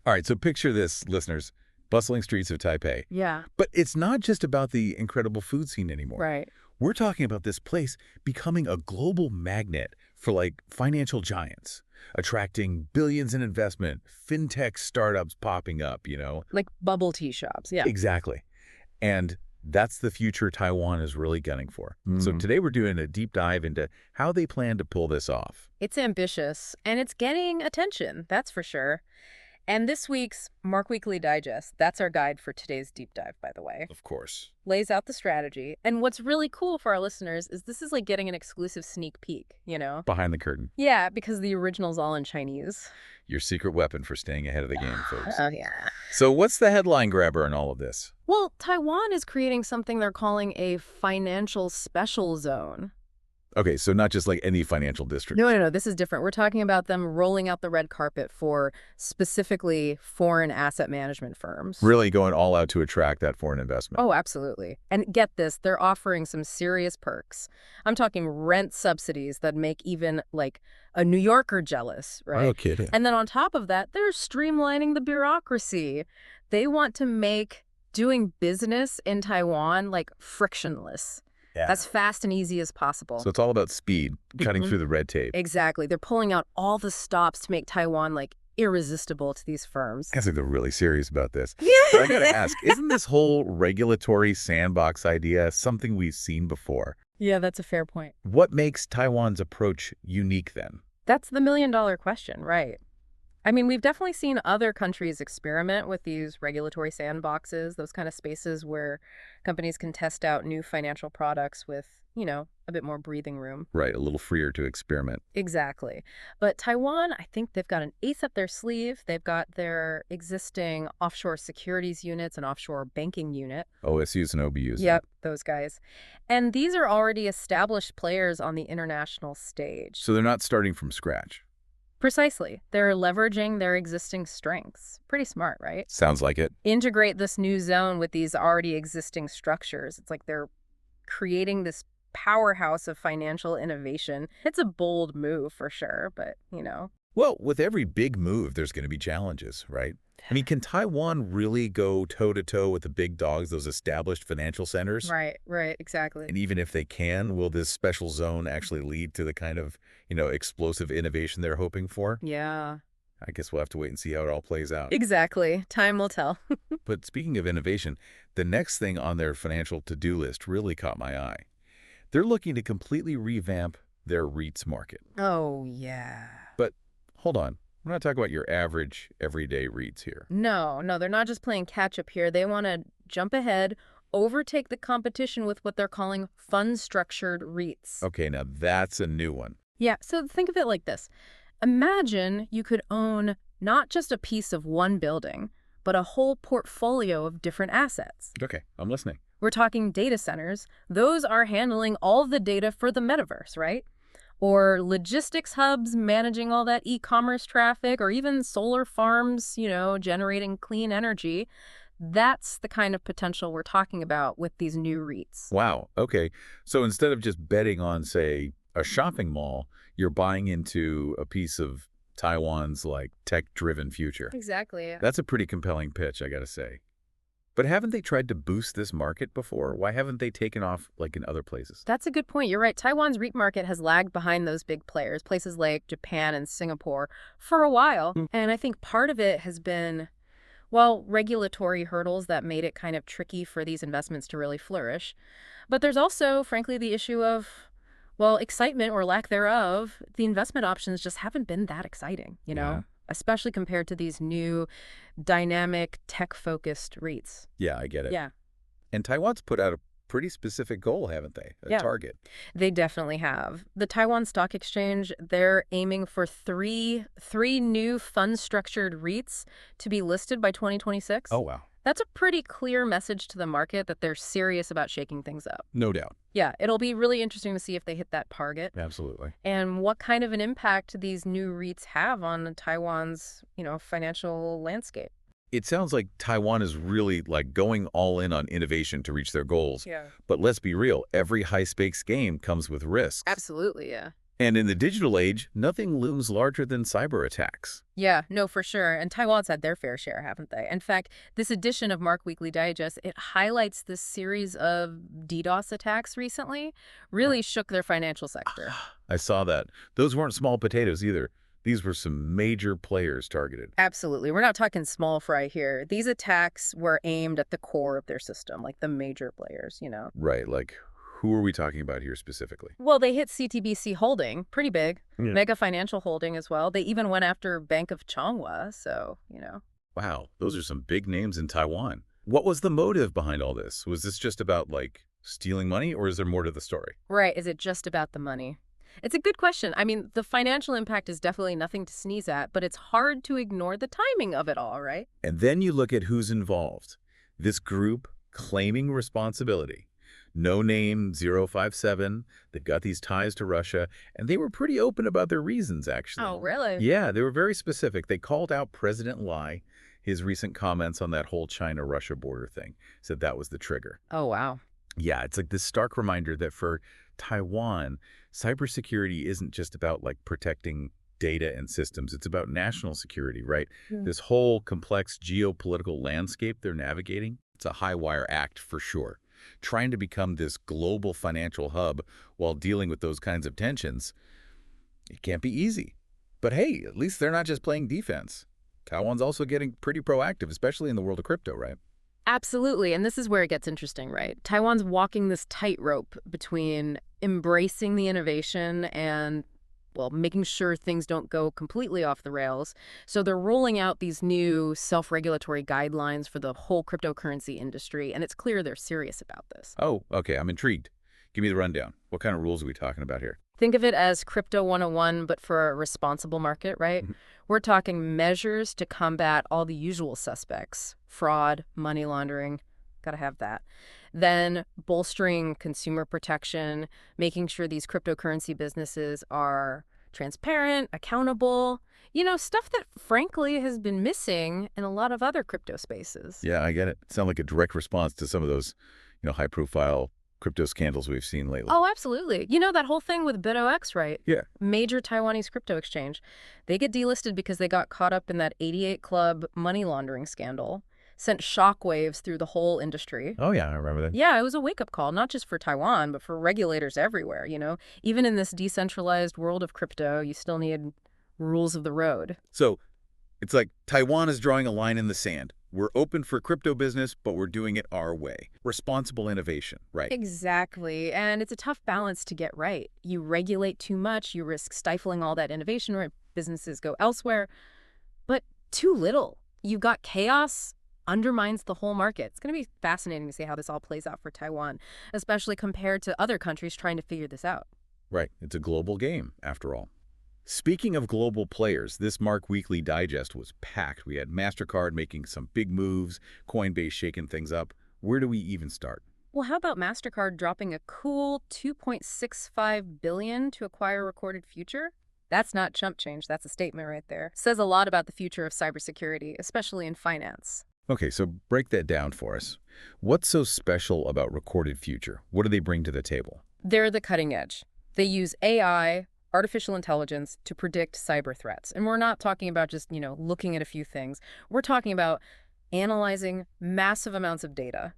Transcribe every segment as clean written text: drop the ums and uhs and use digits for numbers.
All right, so picture this, listeners. Bustling streets of Taipei. Yeah. But it's not just about the incredible food scene anymore. Right. We're talking about this place becoming a global magnet for, like, financial giants, attracting billions in investment, fintech startups popping up, you know? Like bubble tea shops, yeah. Exactly. And that's the future Taiwan is really gunning for. So today we're doing a deep dive into how they plan to pull this off. It's ambitious, and it's getting attention, that's for sure. And this week's Mark Weekly Digest, that's our guide for today's deep dive, by the way. Of course. Lays out the strategy. And what's really cool for our listeners is this is like getting an exclusive sneak peek, you know? Behind the curtain. Yeah, because the original's all in Chinese. Your secret weapon for staying ahead of the game, folks. Oh, yeah. So what's the headline grabber in all of this? Well, Taiwan is creating something they're calling a financial special zone. Okay, so not just like any financial district. No. This is different. We're talking about them rolling out the red carpet for specifically foreign asset management firms. Really going all out to attract that foreign investment. Oh, absolutely. And get this, they're offering some serious perks. I'm talking rent subsidies that make even like a New Yorker jealous, right? No kidding. And then on top of that, they're streamlining the bureaucracy. They want to make doing business in Taiwan like frictionless. Yeah. As fast and easy as possible. So it's all about speed, cutting through the red tape. Exactly. They're pulling out all the stops to make Taiwan, like, irresistible to these firms. I think they're really serious about this. But I gotta ask, isn't this whole regulatory sandbox idea something we've seen before? Yeah, that's a fair point. What makes Taiwan's approach unique then? That's the million-dollar question, right? I mean, we've definitely seen other countries experiment with these regulatory sandboxes, those kind of spaces where companies can test out new financial products with, you know, a bit more breathing room. Right, a little freer to experiment. Exactly. But Taiwan, I think they've got an ace up their sleeve. They've got their existing offshore securities units and offshore banking unit. OSUs and OBUs. Yep, those guys. And these are already established players on the international stage. So they're not starting from scratch. Precisely. They're leveraging their existing strengths. Pretty smart, right? Sounds like it. Integrate this new zone with these already existing structures. It's like they're creating this powerhouse of financial innovation. It's a bold move for sure, but, you know. Well, with every big move, there's going to be challenges, right? I mean, can Taiwan really go toe-to-toe with the big dogs, those established financial centers? Right, exactly. And even if they can, will this special zone actually lead to the kind of, you know, explosive innovation they're hoping for? Yeah. I guess we'll have to wait and see how it all plays out. Exactly. Time will tell. But speaking of innovation, the next thing on their financial to-do list really caught my eye. They're looking to completely revamp their REITs market. Oh, yeah. But hold on. We're not talking about your average, everyday REITs here. No, they're not just playing catch-up here. They want to jump ahead, overtake the competition with what they're calling fund-structured REITs. Okay, now that's a new one. Yeah, so think of it like this. Imagine you could own not just a piece of one building, but a whole portfolio of different assets. Okay, I'm listening. We're talking data centers. Those are handling all the data for the metaverse, right? Or logistics hubs managing all that e-commerce traffic, or even solar farms, you know, generating clean energy. That's the kind of potential we're talking about with these new REITs. Wow, okay. So instead of just betting on, say, a shopping mall, you're buying into a piece of Taiwan's, like, tech-driven future. Exactly. That's a pretty compelling pitch, I gotta say. But haven't they tried to boost this market before? Why haven't they taken off like in other places? That's a good point. You're right. Taiwan's REIT market has lagged behind those big players, places like Japan and Singapore, for a while. And I think part of it has been, well, regulatory hurdles that made it kind of tricky for these investments to really flourish. But there's also, frankly, the issue of, well, excitement or lack thereof. The investment options just haven't been that exciting, you know? Yeah. Especially compared to these new, dynamic, tech-focused REITs. Yeah, I get it. Yeah. And Taiwan's put out a pretty specific goal, haven't they? A target. They definitely have. The Taiwan Stock Exchange, they're aiming for three new fund-structured REITs to be listed by 2026. Oh, wow. That's a pretty clear message to the market that they're serious about shaking things up. No doubt. Yeah, it'll be really interesting to see if they hit that target. Absolutely. And what kind of an impact these new REITs have on Taiwan's, you know, financial landscape. It sounds like Taiwan is really like going all in on innovation to reach their goals. Yeah. But let's be real, every high-stakes game comes with risks. Absolutely, yeah. And in the digital age, nothing looms larger than cyber attacks. Yeah, no, for sure. And Taiwan's had their fair share, haven't they? In fact, this edition of Mark Weekly Digest, it highlights this series of DDoS attacks recently. Really shook their financial sector. I saw that. Those weren't small potatoes either. These were some major players targeted. Absolutely. We're not talking small fry here. These attacks were aimed at the core of their system, like the major players, you know. Right, like who are we talking about here specifically? Well, they hit CTBC Holding, pretty big. Yeah. Mega Financial Holding as well. They even went after Bank of Changhua, so, you know. Wow, those are some big names in Taiwan. What was the motive behind all this? Was this just about, like, stealing money, or is there more to the story? Right, is it just about the money? It's a good question. I mean, the financial impact is definitely nothing to sneeze at, but it's hard to ignore the timing of it all, right? And then you look at who's involved. This group claiming responsibility. No name 057. They've got these ties to Russia, and they were pretty open about their reasons, actually. Oh, really? Yeah, they were very specific. They called out President Lai, his recent comments on that whole China-Russia border thing, said that was the trigger. Oh, wow. Yeah, it's like this stark reminder that for Taiwan, cybersecurity isn't just about like protecting data and systems. It's about national security, right? Yeah. This whole complex geopolitical landscape they're navigating, it's a high-wire act for sure. Trying to become this global financial hub while dealing with those kinds of tensions, it can't be easy. But hey, at least they're not just playing defense. Taiwan's also getting pretty proactive, especially in the world of crypto, right? Absolutely, and this is where it gets interesting, right? Taiwan's walking this tightrope between embracing the innovation and, well, making sure things don't go completely off the rails. So they're rolling out these new self-regulatory guidelines for the whole cryptocurrency industry, and it's clear they're serious about this. Oh, okay, I'm intrigued. Give me the rundown. What kind of rules are we talking about here? Think of it as Crypto 101, but for a responsible market, right? Mm-hmm. We're talking measures to combat all the usual suspects. Fraud, money laundering, gotta have that. Then bolstering consumer protection, making sure these cryptocurrency businesses are transparent, accountable, you know, stuff that frankly has been missing in a lot of other crypto spaces. Yeah, I get it. Sounds like a direct response to some of those, you know, high-profile crypto scandals we've seen lately. Oh, absolutely. You know that whole thing with BitOX, right? Yeah. Major Taiwanese crypto exchange. They get delisted because they got caught up in that 88 Club money laundering scandal. Sent shockwaves through the whole industry. Oh, yeah, I remember that. Yeah, it was a wake-up call, not just for Taiwan, but for regulators everywhere, you know? Even in this decentralized world of crypto, you still need rules of the road. So it's like Taiwan is drawing a line in the sand. We're open for crypto business, but we're doing it our way. Responsible innovation, right? Exactly. And it's a tough balance to get right. You regulate too much, you risk stifling all that innovation, or businesses go elsewhere. But too little. You've got chaos, undermines the whole market. It's going to be fascinating to see how this all plays out for Taiwan, especially compared to other countries trying to figure this out. Right. It's a global game, after all. Speaking of global players, this Mark Weekly Digest was packed. We had MasterCard making some big moves, Coinbase shaking things up. Where do we even start? Well, how about MasterCard dropping a cool $2.65 billion to acquire Recorded Future? That's not chump change. That's a statement right there. Says a lot about the future of cybersecurity, especially in finance. Okay, so break that down for us. What's so special about Recorded Future? What do they bring to the table? They're the cutting edge. They use AI, artificial intelligence, to predict cyber threats. And we're not talking about just, you know, looking at a few things. We're talking about analyzing massive amounts of data,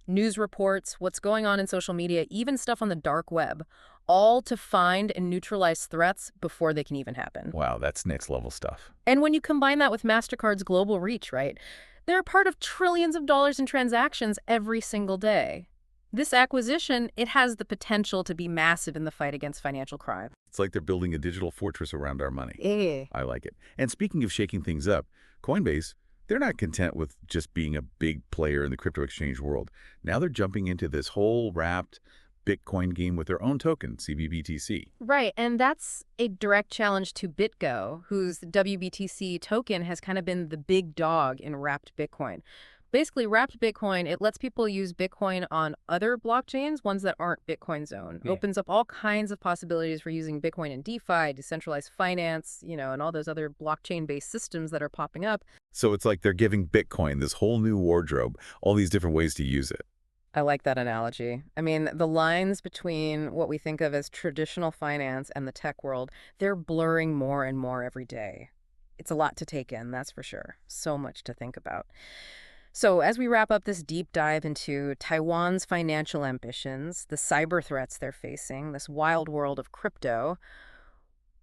news reports, what's going on in social media, even stuff on the dark web, all to find and neutralize threats before they can even happen. Wow, that's next level stuff. And when you combine that with MasterCard's global reach, right, they're a part of trillions of dollars in transactions every single day. This acquisition, it has the potential to be massive in the fight against financial crime. It's like they're building a digital fortress around our money. Yeah. I like it. And speaking of shaking things up, Coinbase, they're not content with just being a big player in the crypto exchange world. Now they're jumping into this whole wrapped Bitcoin game with their own token, CBBTC. Right, and that's a direct challenge to BitGo, whose WBTC token has kind of been the big dog in wrapped Bitcoin. Basically, wrapped Bitcoin, it lets people use Bitcoin on other blockchains, ones that aren't Bitcoin's own. Yeah. Opens up all kinds of possibilities for using Bitcoin in DeFi, decentralized finance, you know, and all those other blockchain-based systems that are popping up. So it's like they're giving Bitcoin this whole new wardrobe, all these different ways to use it. I like that analogy. I mean, the lines between what we think of as traditional finance and the tech world, they're blurring more and more every day. It's a lot to take in, that's for sure. So much to think about. So as we wrap up this deep dive into Taiwan's financial ambitions, the cyber threats they're facing, this wild world of crypto,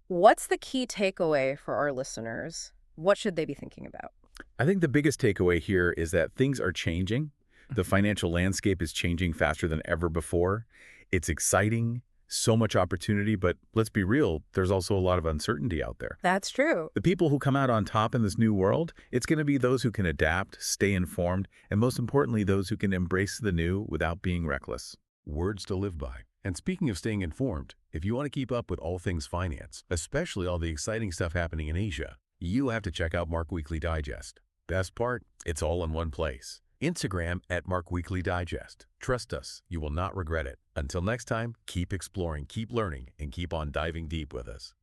what's the key takeaway for our listeners? What should they be thinking about? I think the biggest takeaway here is that things are changing. The financial landscape is changing faster than ever before. It's exciting, so much opportunity, but let's be real, there's also a lot of uncertainty out there. That's true. The people who come out on top in this new world, it's going to be those who can adapt, stay informed, and most importantly, those who can embrace the new without being reckless. Words to live by. And speaking of staying informed, if you want to keep up with all things finance, especially all the exciting stuff happening in Asia, you have to check out Mark Weekly Digest. Best part, it's all in one place. Instagram at Mark Weekly Digest. Trust us, you will not regret it. Until next time, keep exploring, keep learning, and keep on diving deep with us.